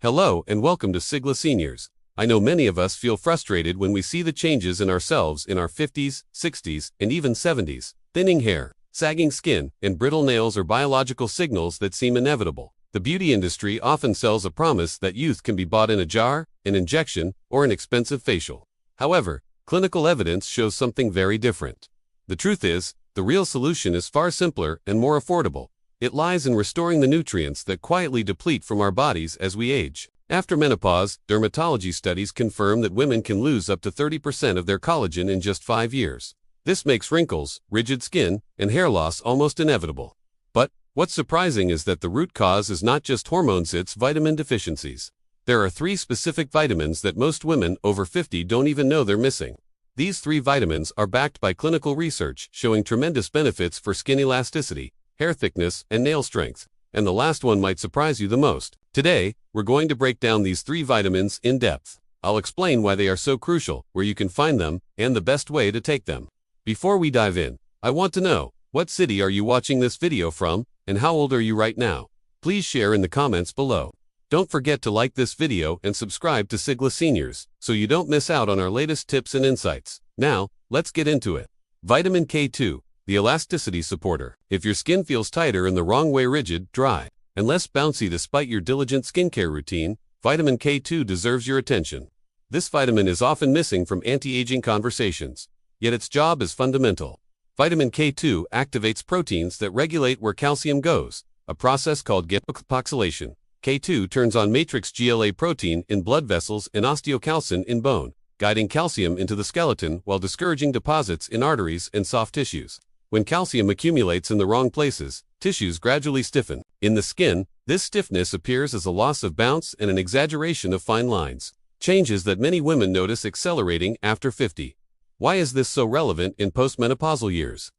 Hello and welcome to Sigla Seniors. I know many of us feel frustrated when we see the changes in ourselves in our 50s, 60s, and even 70s. Thinning hair, sagging skin, and brittle nails are biological signals that seem inevitable. The beauty industry often sells a promise that youth can be bought in a jar, an injection, or an expensive facial. However, clinical evidence shows something very different. The truth is, the real solution is far simpler and more affordable. It lies in restoring the nutrients that quietly deplete from our bodies as we age. After menopause, dermatology studies confirm that women can lose up to 30% of their collagen in just 5 years. This makes wrinkles, rigid skin, and hair loss almost inevitable. But what's surprising is that the root cause is not just hormones, it's vitamin deficiencies. There are 3 specific vitamins that most women over 50 don't even know they're missing. These 3 vitamins are backed by clinical research showing tremendous benefits for skin elasticity, hair thickness, and nail strength. And the last one might surprise you the most. Today, we're going to break down these 3 vitamins in depth. I'll explain why they are so crucial, where you can find them, and the best way to take them. Before we dive in, I want to know, what city are you watching this video from, and how old are you right now? Please share in the comments below. Don't forget to like this video and subscribe to Sigla Seniors, so you don't miss out on our latest tips and insights. Now, let's get into it. Vitamin K2, the elasticity supporter. If your skin feels tighter and the wrong way, rigid, dry, and less bouncy despite your diligent skincare routine, vitamin K2 deserves your attention. This vitamin is often missing from anti-aging conversations, yet its job is fundamental. Vitamin K2 activates proteins that regulate where calcium goes, a process called glycosylation. K2 turns on matrix GLA protein in blood vessels and osteocalcin in bone, guiding calcium into the skeleton while discouraging deposits in arteries and soft tissues. When calcium accumulates in the wrong places, tissues gradually stiffen. In the skin, this stiffness appears as a loss of bounce and an exaggeration of fine lines, changes that many women notice accelerating after 50. Why is this so relevant in postmenopausal years?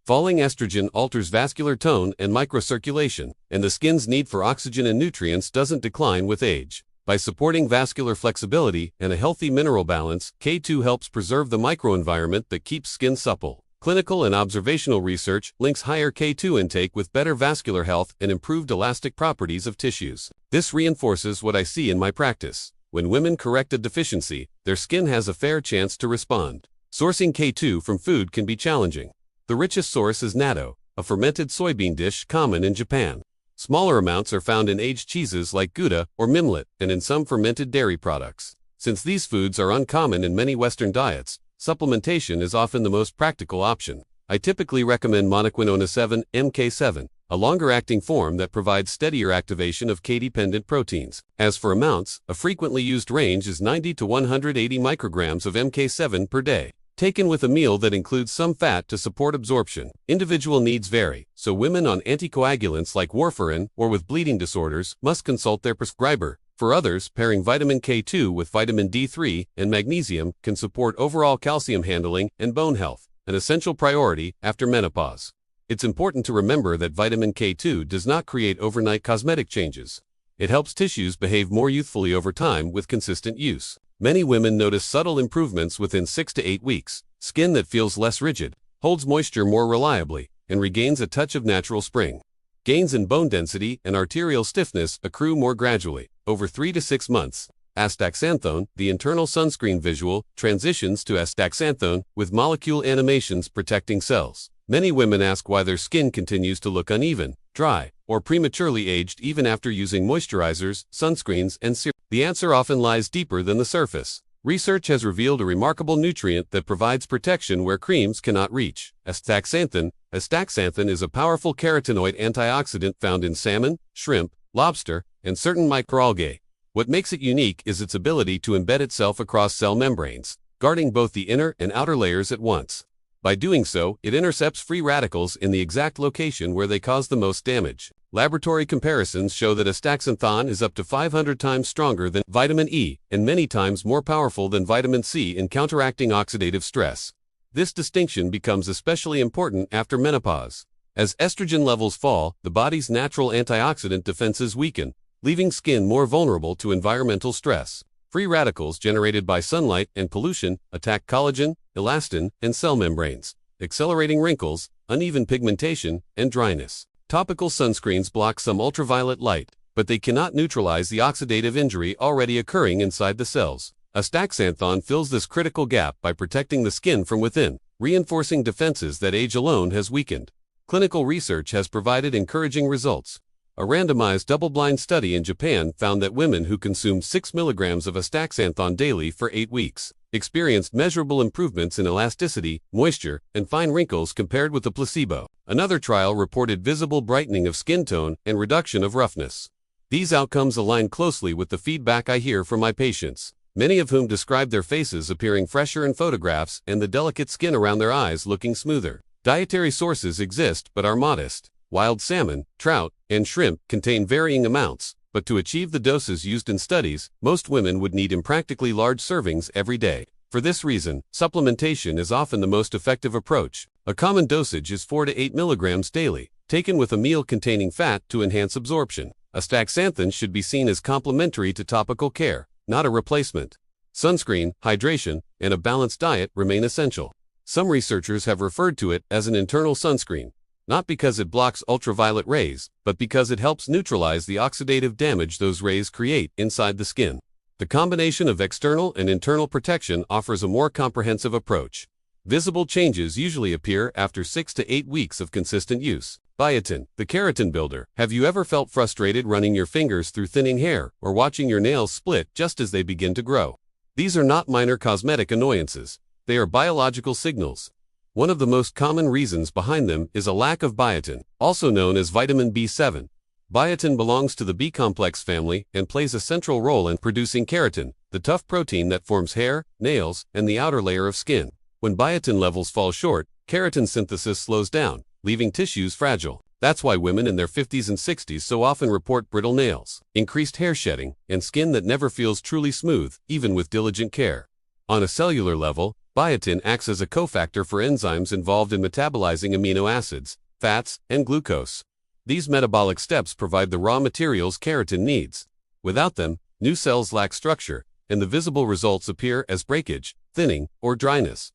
Falling estrogen alters vascular tone and microcirculation, and the skin's need for oxygen and nutrients doesn't decline with age. By supporting vascular flexibility and a healthy mineral balance, K2 helps preserve the microenvironment that keeps skin supple. Clinical and observational research links higher K2 intake with better vascular health and improved elastic properties of tissues. This reinforces what I see in my practice. When women correct a deficiency, their skin has a fair chance to respond. Sourcing K2 from food can be challenging. The richest source is natto, a fermented soybean dish common in Japan. Smaller amounts are found in aged cheeses like Gouda or Mimlet and in some fermented dairy products. Since these foods are uncommon in many Western diets, supplementation is often the most practical option. I typically recommend monoquinone 7, MK7, a longer-acting form that provides steadier activation of K-dependent proteins. As for amounts, a frequently used range is 90 to 180 micrograms of MK7 per day, taken with a meal that includes some fat to support absorption. Individual needs vary, so women on anticoagulants like warfarin or with bleeding disorders must consult their prescriber. For others, pairing vitamin K2 with vitamin D3 and magnesium can support overall calcium handling and bone health, an essential priority after menopause. It's important to remember that vitamin K2 does not create overnight cosmetic changes. It helps tissues behave more youthfully over time with consistent use. Many women notice subtle improvements within 6 to 8 weeks, skin that feels less rigid, holds moisture more reliably, and regains a touch of natural spring. Gains in bone density and arterial stiffness accrue more gradually, over 3 to 6 months. Astaxanthone, the internal sunscreen visual, transitions to astaxanthone with molecule animations protecting cells. Many women ask why their skin continues to look uneven, dry, or prematurely aged even after using moisturizers, sunscreens, and serums. The answer often lies deeper than the surface. Research has revealed a remarkable nutrient that provides protection where creams cannot reach: astaxanthin. Astaxanthin is a powerful carotenoid antioxidant found in salmon, shrimp, lobster, and certain microalgae. What makes it unique is its ability to embed itself across cell membranes, guarding both the inner and outer layers at once. By doing so, it intercepts free radicals in the exact location where they cause the most damage. Laboratory comparisons show that astaxanthin is up to 500 times stronger than vitamin E and many times more powerful than vitamin C in counteracting oxidative stress. This distinction becomes especially important after menopause. As estrogen levels fall, the body's natural antioxidant defenses weaken, leaving skin more vulnerable to environmental stress. Free radicals generated by sunlight and pollution attack collagen, elastin, and cell membranes, accelerating wrinkles, uneven pigmentation, and dryness. Topical sunscreens block some ultraviolet light, but they cannot neutralize the oxidative injury already occurring inside the cells. Astaxanthin fills this critical gap by protecting the skin from within, reinforcing defenses that age alone has weakened. Clinical research has provided encouraging results. A randomized double-blind study in Japan found that women who consumed 6 milligrams of astaxanthin daily for 8 weeks experienced measurable improvements in elasticity, moisture, and fine wrinkles compared with the placebo. Another trial reported visible brightening of skin tone and reduction of roughness. These outcomes align closely with the feedback I hear from my patients, many of whom describe their faces appearing fresher in photographs and the delicate skin around their eyes looking smoother. Dietary sources exist but are modest. Wild salmon, trout, and shrimp contain varying amounts, but to achieve the doses used in studies, most women would need impractically large servings every day. For this reason, supplementation is often the most effective approach. A common dosage is 4 to 8 milligrams daily, taken with a meal containing fat to enhance absorption. Astaxanthin should be seen as complementary to topical care, not a replacement. Sunscreen, hydration, and a balanced diet remain essential. Some researchers have referred to it as an internal sunscreen, not because it blocks ultraviolet rays, but because it helps neutralize the oxidative damage those rays create inside the skin. The combination of external and internal protection offers a more comprehensive approach. Visible changes usually appear after 6 to 8 weeks of consistent use. Biotin, the keratin builder. Have you ever felt frustrated running your fingers through thinning hair or watching your nails split just as they begin to grow? These are not minor cosmetic annoyances. They are biological signals. One of the most common reasons behind them is a lack of biotin, also known as vitamin B7. Biotin belongs to the B complex family and plays a central role in producing keratin, the tough protein that forms hair, nails, and the outer layer of skin. When biotin levels fall short, keratin synthesis slows down, leaving tissues fragile. That's why women in their 50s and 60s so often report brittle nails, increased hair shedding, and skin that never feels truly smooth, even with diligent care. On a cellular level, biotin acts as a cofactor for enzymes involved in metabolizing amino acids, fats, and glucose. These metabolic steps provide the raw materials keratin needs. Without them, new cells lack structure, and the visible results appear as breakage, thinning, or dryness.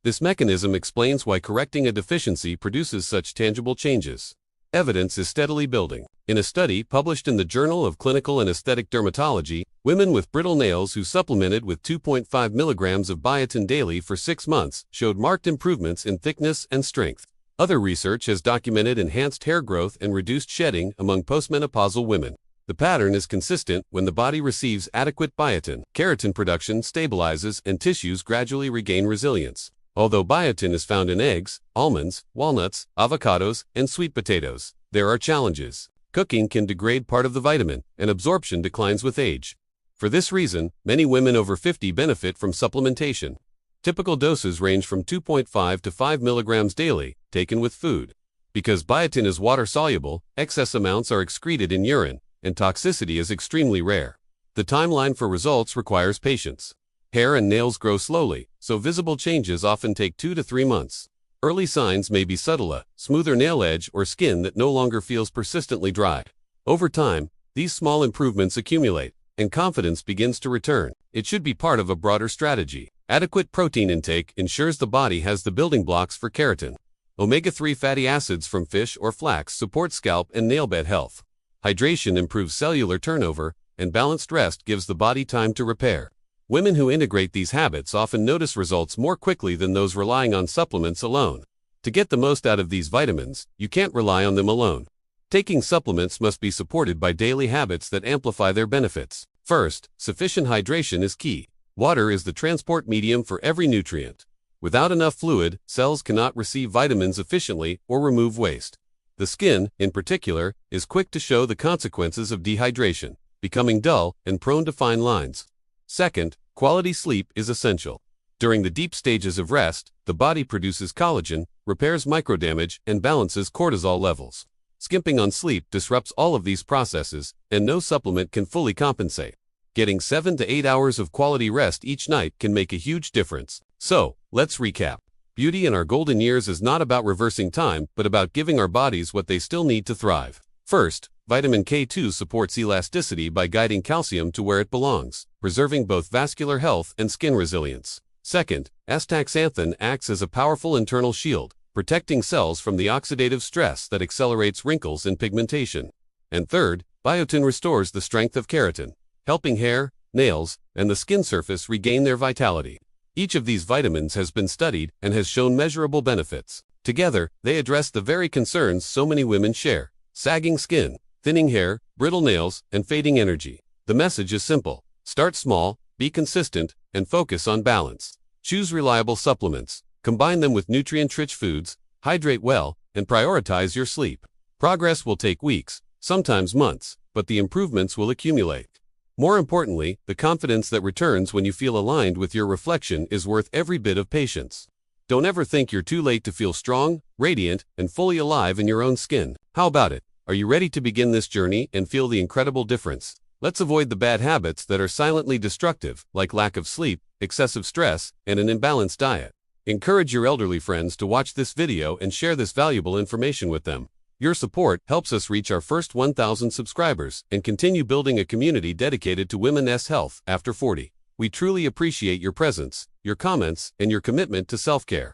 This mechanism explains why correcting a deficiency produces such tangible changes. Evidence is steadily building. In a study published in the Journal of Clinical and Aesthetic Dermatology, women with brittle nails who supplemented with 2.5 milligrams of biotin daily for 6 months showed marked improvements in thickness and strength. Other research has documented enhanced hair growth and reduced shedding among postmenopausal women. The pattern is consistent when the body receives adequate biotin. Keratin production stabilizes and tissues gradually regain resilience. Although biotin is found in eggs, almonds, walnuts, avocados, and sweet potatoes, there are challenges. Cooking can degrade part of the vitamin, and absorption declines with age. For this reason, many women over 50 benefit from supplementation. Typical doses range from 2.5 to 5 milligrams daily, taken with food. Because biotin is water-soluble, excess amounts are excreted in urine, and toxicity is extremely rare. The timeline for results requires patience. Hair and nails grow slowly, so visible changes often take 2 to 3 months. Early signs may be subtle, a smoother nail edge or skin that no longer feels persistently dry. Over time, these small improvements accumulate, and confidence begins to return. It should be part of a broader strategy. Adequate protein intake ensures the body has the building blocks for keratin. Omega-3 fatty acids from fish or flax support scalp and nail bed health. Hydration improves cellular turnover, and balanced rest gives the body time to repair. Women who integrate these habits often notice results more quickly than those relying on supplements alone. To get the most out of these vitamins, you can't rely on them alone. Taking supplements must be supported by daily habits that amplify their benefits. First, sufficient hydration is key. Water is the transport medium for every nutrient. Without enough fluid, cells cannot receive vitamins efficiently or remove waste. The skin, in particular, is quick to show the consequences of dehydration, becoming dull and prone to fine lines. Second, quality sleep is essential. During the deep stages of rest, the body produces collagen, repairs microdamage, and balances cortisol levels. Skimping on sleep disrupts all of these processes, and no supplement can fully compensate. Getting 7 to 8 hours of quality rest each night can make a huge difference. So, let's recap. Beauty in our golden years is not about reversing time, but about giving our bodies what they still need to thrive. First, vitamin K2 supports elasticity by guiding calcium to where it belongs, preserving both vascular health and skin resilience. Second, astaxanthin acts as a powerful internal shield, protecting cells from the oxidative stress that accelerates wrinkles and pigmentation. And third, Biotin restores the strength of keratin, helping hair, nails, and the skin surface regain their vitality. Each of these vitamins has been studied and has shown measurable benefits. Together, they address the very concerns so many women share: sagging skin, thinning hair, brittle nails, and fading energy. The message is simple: start small, be consistent, and focus on balance. Choose reliable supplements, combine them with nutrient-rich foods, hydrate well, and prioritize your sleep. Progress will take weeks, sometimes months, but the improvements will accumulate. More importantly, the confidence that returns when you feel aligned with your reflection is worth every bit of patience. Don't ever think you're too late to feel strong, radiant, and fully alive in your own skin. How about it? Are you ready to begin this journey and feel the incredible difference? Let's avoid the bad habits that are silently destructive, like lack of sleep, excessive stress, and an imbalanced diet. Encourage your elderly friends to watch this video and share this valuable information with them. Your support helps us reach our first 1,000 subscribers and continue building a community dedicated to women's health after 40. We truly appreciate your presence, your comments, and your commitment to self-care.